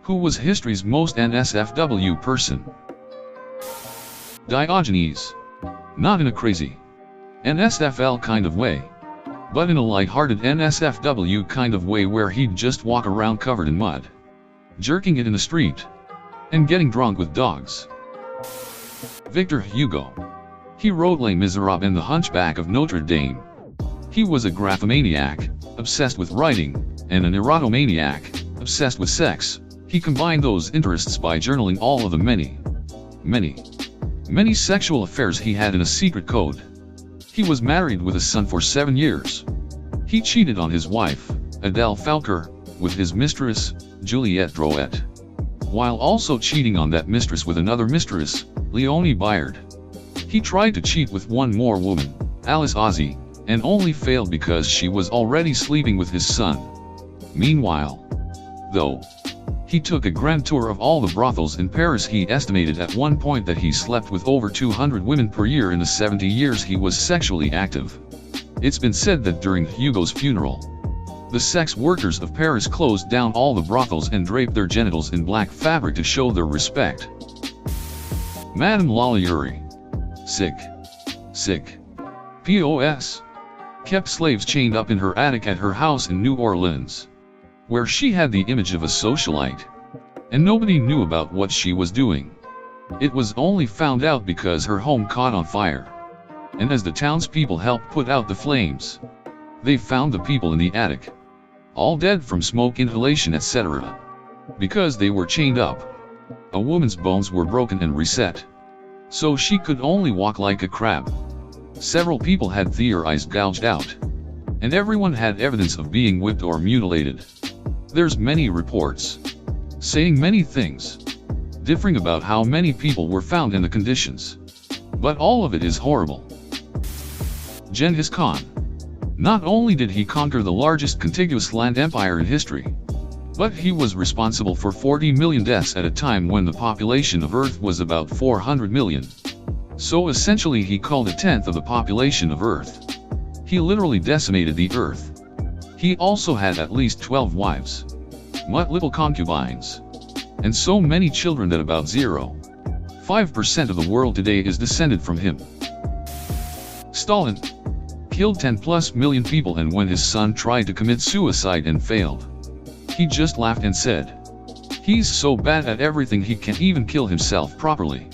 Who was history's most NSFW person? Diogenes. Not in a crazy NSFL kind of way, but in a light-hearted NSFW kind of way where he'd just walk around covered in mud, jerking it in the street, and getting drunk with dogs. Victor Hugo. He wrote Les Miserables and The Hunchback of Notre Dame. He was a graphomaniac, obsessed with writing, and an erotomaniac, obsessed with sex. He combined those interests by journaling all of the many sexual affairs he had in a secret code. He was married with a son for 7 years. He cheated on his wife, Adele Falker, with his mistress, Juliette Drouet, while also cheating on that mistress with another mistress, Leonie Bayard. He tried to cheat with one more woman, Alice Ozzie, and only failed because she was already sleeping with his son. Meanwhile, though, he took a grand tour of all the brothels in Paris. He estimated at one point that he slept with over 200 women per year in the 70 years he was sexually active. It's been said that during Hugo's funeral, the sex workers of Paris closed down all the brothels and draped their genitals in black fabric to show their respect. Madame Lalaurie. Sick. POS. Kept slaves chained up in her attic at her house in New Orleans, where she had the image of a socialite, and nobody knew about what she was doing. It was only found out because her home caught on fire, and as the townspeople helped put out the flames, they found the people in the attic, all dead from smoke inhalation, etc. Because they were chained up, a woman's bones were broken and reset, so she could only walk like a crab. Several people had their eyes gouged out, and everyone had evidence of being whipped or mutilated. There's many reports saying many things, differing about how many people were found and the conditions, but all of it is horrible. Genghis Khan. Not only did he conquer the largest contiguous land empire in history, but he was responsible for 40 million deaths at a time when the population of Earth was about 400 million. So essentially he called a tenth of the population of Earth. He literally decimated the Earth. He also had at least 12 wives, little concubines, and so many children that about 0.5% of the world today is descended from him. Stalin. Killed 10+ million people, and when his son tried to commit suicide and failed, he just laughed and said, "He's so bad at everything he can't even kill himself properly."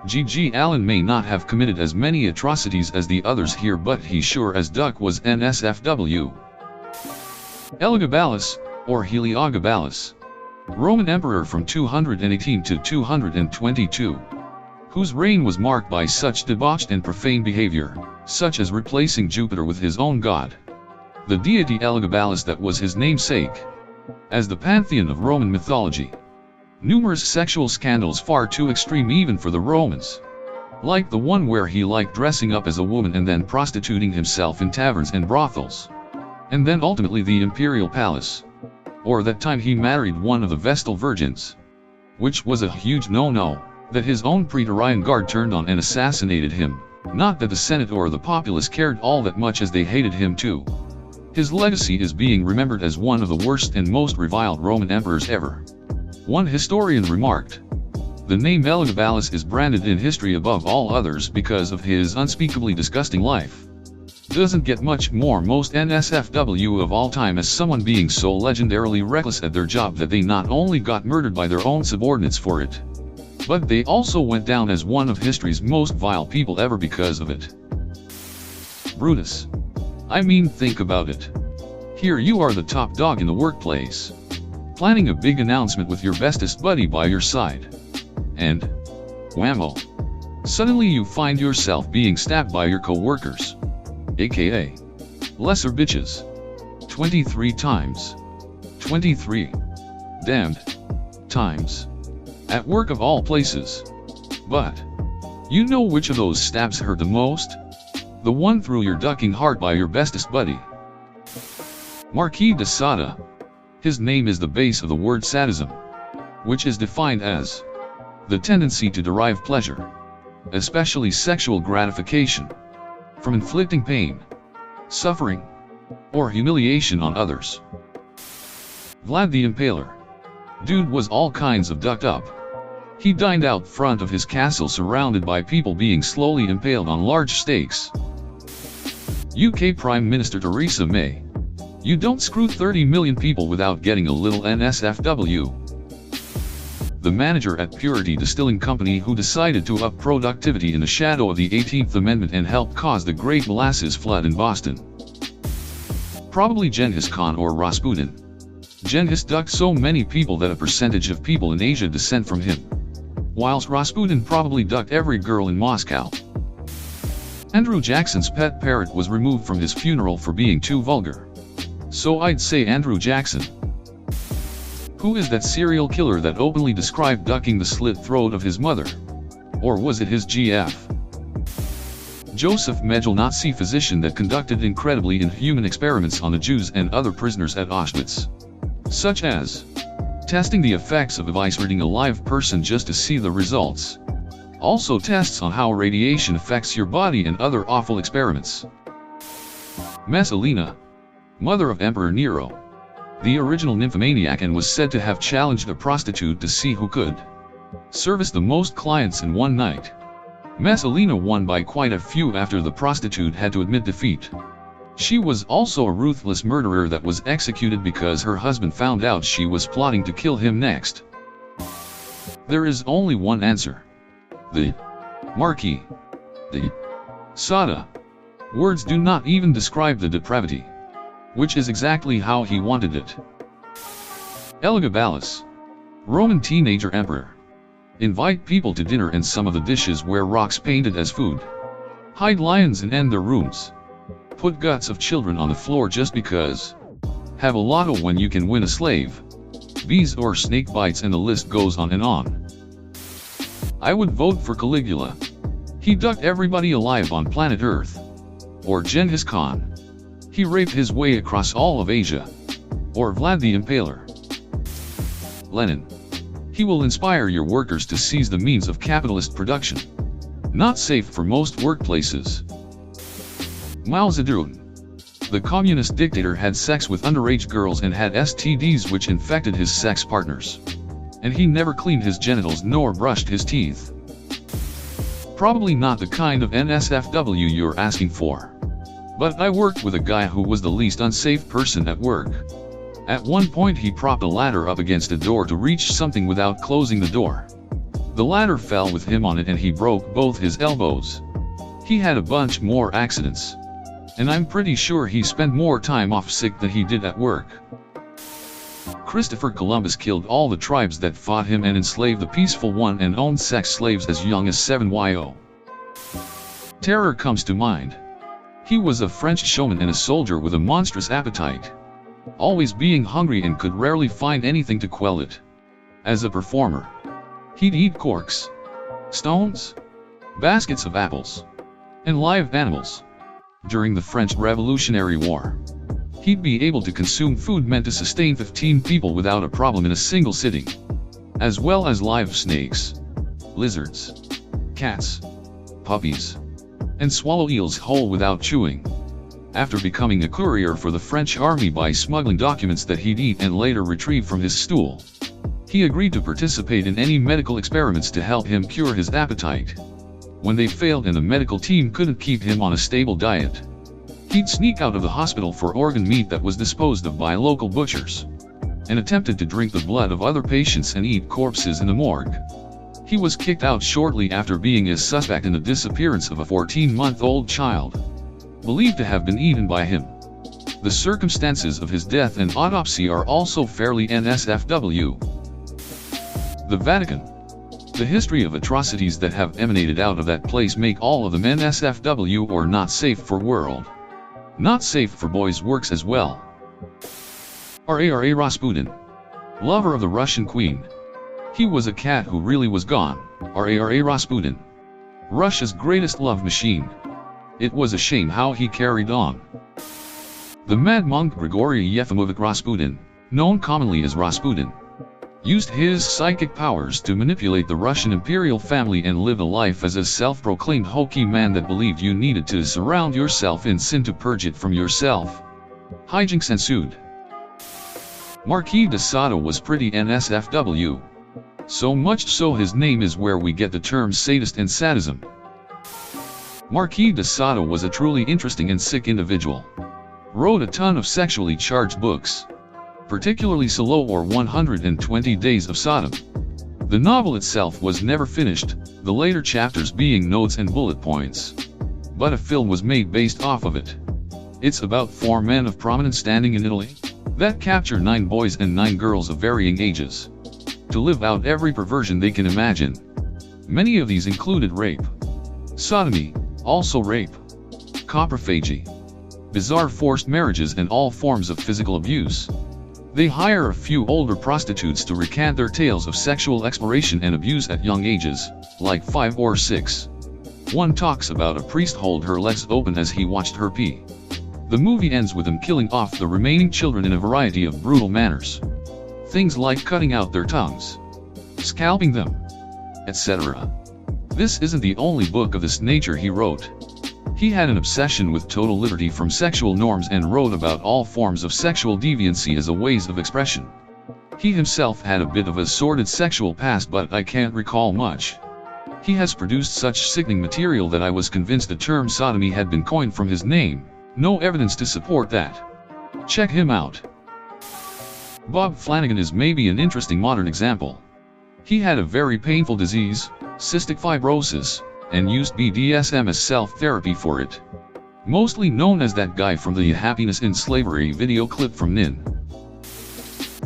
G.G. Allen may not have committed as many atrocities as the others here, but he sure as duck was NSFW. Elagabalus, or Heliogabalus, Roman emperor from 218 to 222, whose reign was marked by such debauched and profane behavior, such as replacing Jupiter with his own god, the deity Elagabalus that was his namesake, as the pantheon of Roman mythology. Numerous sexual scandals far too extreme even for the Romans, like the one where he liked dressing up as a woman and then prostituting himself in taverns and brothels, and then ultimately the imperial palace, or that time he married one of the Vestal virgins, which was a huge no-no, that his own Praetorian Guard turned on and assassinated him, not that the Senate or the populace cared all that much as they hated him too. His legacy is being remembered as one of the worst and most reviled Roman emperors ever. One historian remarked, "The name Elagabalus is branded in history above all others because of his unspeakably disgusting life. Doesn't get much more most NSFW of all time as someone being so legendarily reckless at their job that they not only got murdered by their own subordinates for it, but they also went down as one of history's most vile people ever because of it." Brutus. I mean, think about it. Here you are, the top dog in the workplace, planning a big announcement with your bestest buddy by your side, and whammo, suddenly you find yourself being stabbed by your co-workers, aka lesser bitches, 23 times. 23 damned times. At work of all places. But you know which of those stabs hurt the most? The one through your ducking heart by your bestest buddy. Marquis de Sade. His name is the base of the word sadism, which is defined as the tendency to derive pleasure, especially sexual gratification, from inflicting pain, suffering, or humiliation on others. Vlad the Impaler. Dude was all kinds of ducked up. He dined out front of his castle surrounded by people being slowly impaled on large stakes. UK Prime Minister Theresa May. You don't screw 30 million people without getting a little NSFW. The manager at Purity Distilling Company who decided to up productivity in the shadow of the 18th Amendment and helped cause the Great Molasses Flood in Boston. Probably Genghis Khan or Rasputin. Genghis ducked so many people that a percentage of people in Asia descend from him, whilst Rasputin probably ducked every girl in Moscow. Andrew Jackson's pet parrot was removed from his funeral for being too vulgar. So I'd say Andrew Jackson. Who is that serial killer that openly described ducking the slit throat of his mother? Or was it his GF? Joseph Mengele, Nazi physician that conducted incredibly inhuman experiments on the Jews and other prisoners at Auschwitz, such as testing the effects of eviscerating a live person just to see the results. Also tests on how radiation affects your body and other awful experiments. Messalina, mother of Emperor Nero, the original nymphomaniac, and was said to have challenged a prostitute to see who could service the most clients in one night. Messalina won by quite a few after the prostitute had to admit defeat. She was also a ruthless murderer that was executed because her husband found out she was plotting to kill him next. There is only one answer. The Marquis. The Sada. Words do not even describe the depravity, which is exactly how he wanted it. Elagabalus, Roman teenager emperor. Invite people to dinner and some of the dishes wear rocks painted as food. Hide lions and end their rooms. Put guts of children on the floor just because. Have a lotto when you can win a slave. Bees or snake bites, and the list goes on and on. I would vote for Caligula. He ducked everybody alive on planet Earth. Or Genghis Khan. He raped his way across all of Asia. Or Vlad the Impaler. Lenin. He will inspire your workers to seize the means of capitalist production. Not safe for most workplaces. Mao Zedong. The communist dictator had sex with underage girls and had STDs which infected his sex partners. And he never cleaned his genitals nor brushed his teeth. Probably not the kind of NSFW you're asking for. But I worked with a guy who was the least unsafe person at work. At one point he propped a ladder up against a door to reach something without closing the door. The ladder fell with him on it and he broke both his elbows. He had a bunch more accidents. And I'm pretty sure he spent more time off sick than he did at work. Christopher Columbus killed all the tribes that fought him and enslaved the peaceful one and owned sex slaves as young as 7 years. Terror comes to mind. He was a French showman and a soldier with a monstrous appetite, always being hungry and could rarely find anything to quell it. As a performer, he'd eat corks, stones, baskets of apples, and live animals. During the French Revolutionary War, he'd be able to consume food meant to sustain 15 people without a problem in a single sitting, as well as live snakes, lizards, cats, puppies, and swallow eels whole without chewing. After becoming a courier for the French army by smuggling documents that he'd eat and later retrieve from his stool, he agreed to participate in any medical experiments to help him cure his appetite. When they failed and the medical team couldn't keep him on a stable diet, he'd sneak out of the hospital for organ meat that was disposed of by local butchers, and attempted to drink the blood of other patients and eat corpses in the morgue. He was kicked out shortly after being a suspect in the disappearance of a 14-month-old child, believed to have been eaten by him. The circumstances of his death and autopsy are also fairly NSFW. The Vatican. The history of atrocities that have emanated out of that place make all of them NSFW or not safe for world. Not safe for boys works as well. R.A. Rasputin. Lover of the Russian queen. He was a cat who really was gone. R.A. Rasputin. Russia's greatest love machine. It was a shame how he carried on. The mad monk Grigory Yefimovich Rasputin, known commonly as Rasputin, used his psychic powers to manipulate the Russian imperial family and live a life as a self-proclaimed hokey man that believed you needed to surround yourself in sin to purge it from yourself. Hijinks ensued. Marquis de Sade was pretty NSFW. So much so his name is where we get the terms sadist and sadism. Marquis de Sade was a truly interesting and sick individual. Wrote a ton of sexually charged books, particularly Solo or 120 Days of Sodom. The novel itself was never finished, the later chapters being notes and bullet points. But a film was made based off of it. It's about 4 men of prominent standing in Italy that capture 9 boys and 9 girls of varying ages to live out every perversion they can imagine. Many of these included rape, sodomy, also rape, coprophagy, bizarre forced marriages and all forms of physical abuse. They hire a few older prostitutes to recant their tales of sexual exploration and abuse at young ages, like 5 or 6. One talks about a priest hold her legs open as he watched her pee. The movie ends with them killing off the remaining children in a variety of brutal manners. Things like cutting out their tongues, scalping them, etc. This isn't the only book of this nature he wrote. He had an obsession with total liberty from sexual norms and wrote about all forms of sexual deviancy as a ways of expression. He himself had a bit of a sordid sexual past, but I can't recall much. He has produced such sickening material that I was convinced the term sodomy had been coined from his name. No evidence to support that. Check him out. Bob Flanagan is maybe an interesting modern example. He had a very painful disease, cystic fibrosis, and used BDSM as self-therapy for it. Mostly known as that guy from the Happiness in Slavery video clip from Nin.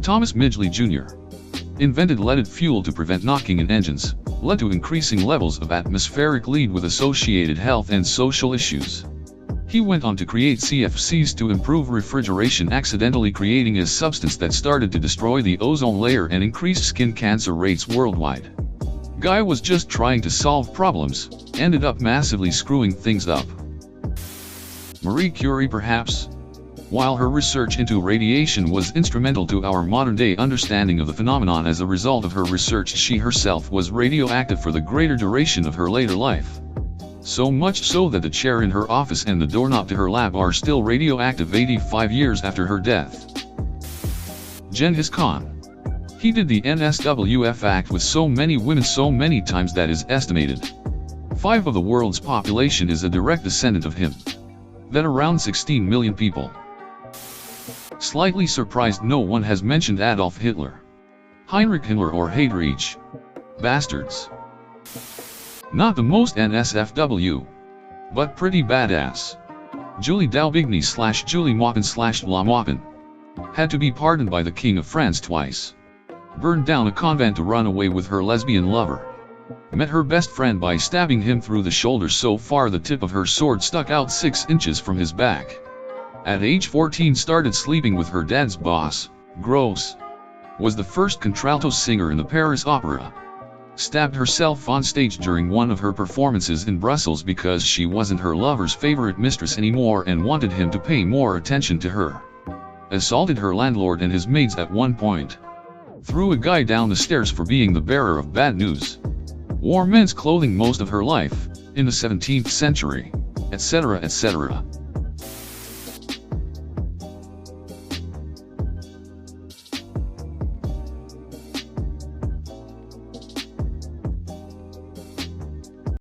Thomas Midgley Jr. invented leaded fuel to prevent knocking in engines, led to increasing levels of atmospheric lead with associated health and social issues. He went on to create CFCs to improve refrigeration, accidentally creating a substance that started to destroy the ozone layer and increase skin cancer rates worldwide. Guy was just trying to solve problems, ended up massively screwing things up. Marie Curie perhaps? While her research into radiation was instrumental to our modern-day understanding of the phenomenon, as a result of her research she herself was radioactive for the greater duration of her later life. So much so that the chair in her office and the doorknob to her lab are still radioactive 85 years after her death. Genghis Khan. He did the NSWF act with so many women so many times that is estimated 5 of the world's population is a direct descendant of him. That around 16 million people. Slightly surprised no one has mentioned Adolf Hitler, Heinrich Himmler or Heydrich. Bastards. Not the most NSFW, but pretty badass. Julie Daubigny / Julie Maupin / La Maupin had to be pardoned by the King of France twice. Burned down a convent to run away with her lesbian lover. Met her best friend by stabbing him through the shoulder so far the tip of her sword stuck out 6 inches from his back. At age 14 started sleeping with her dad's boss, gross. Was the first contralto singer in the Paris Opera. Stabbed herself on stage during one of her performances in Brussels because she wasn't her lover's favorite mistress anymore and wanted him to pay more attention to her. Assaulted her landlord and his maids at one point. Threw a guy down the stairs for being the bearer of bad news. Wore men's clothing most of her life, in the 17th century, etc. etc.